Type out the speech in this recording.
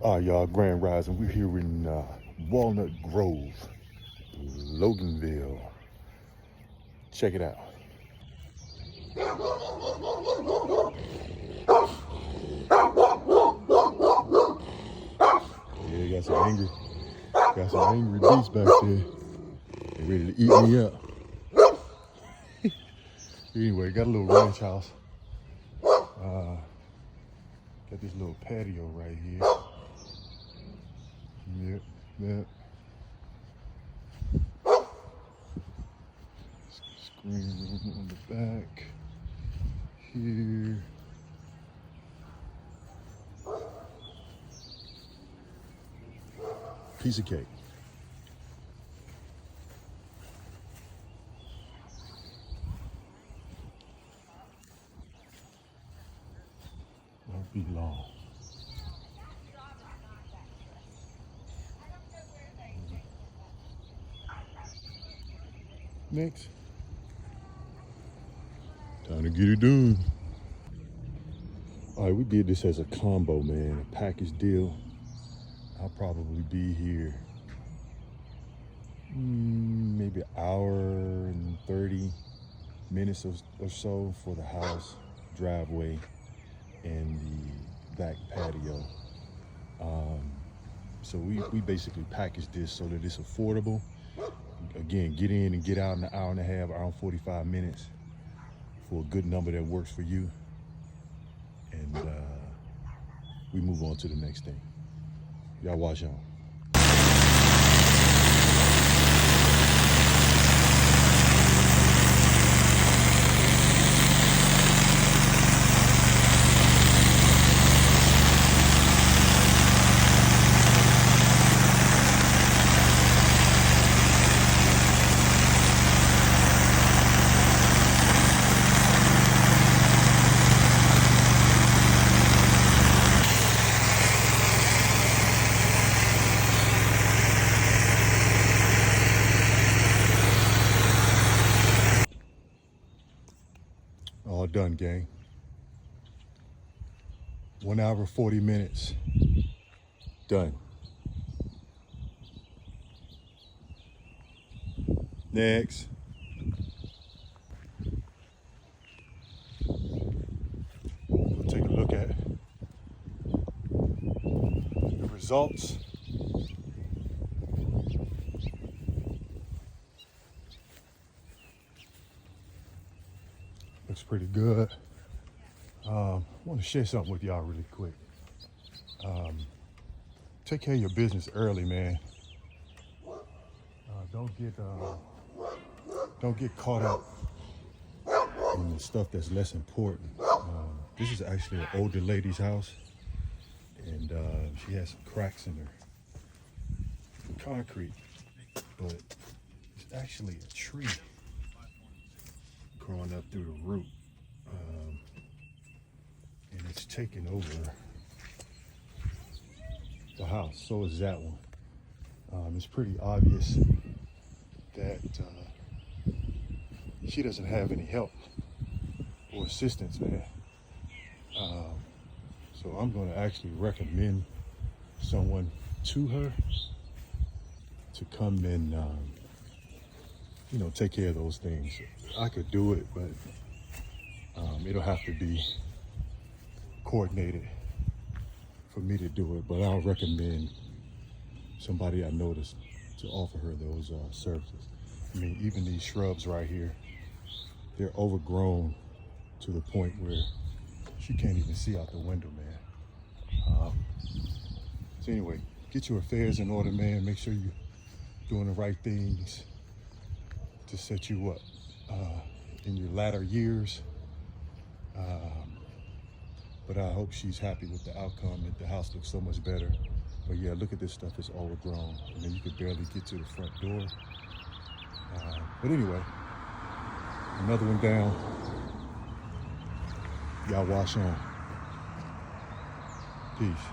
Y'all, Grand Rising. We're here in Walnut Grove, Loganville. Check it out. Yeah, got some angry beasts back there. They ready to eat me up. Anyway, got a little ranch house. Got this little patio right here. Yep. Screen room on the back. Here. Piece of cake. Won't be long. Next. Time to get it done. All right, we did this as a combo, man, a package deal. I'll probably be here maybe an hour and 30 minutes or so for the house, driveway, and the back patio. So we basically packaged this so that it's affordable. Again, get in and get out in an hour and a half, hour and 45 minutes for a good number that works for you. And we move on to the next thing. Y'all watch on. All done, gang. 1 hour, 40 minutes. Done. Next. We'll take a look at the results. Looks pretty good. I want to share something with y'all really quick. Take care of your business early, man. Don't get caught up in the stuff that's less important. This is actually an older lady's house, and she has some cracks in her concrete, but it's actually a tree growing up through the root, and it's taking over the house. So is that one. It's pretty obvious that she doesn't have any help or assistance, man. So I'm going to actually recommend someone to her to come and take care of those things. I could do it, but it'll have to be coordinated for me to do it. But I'll recommend somebody I noticed to offer her those services. I mean, even these shrubs right here, they're overgrown to the point where she can't even see out the window, man. So anyway, get your affairs in order, man. Make sure you're doing the right things to set you up in your latter years. But I hope she's happy with the outcome, that the house looks so much better. But yeah, look at this stuff, it's overgrown. I mean, you could barely get to the front door. But anyway, another one down. Y'all wash on. Peace.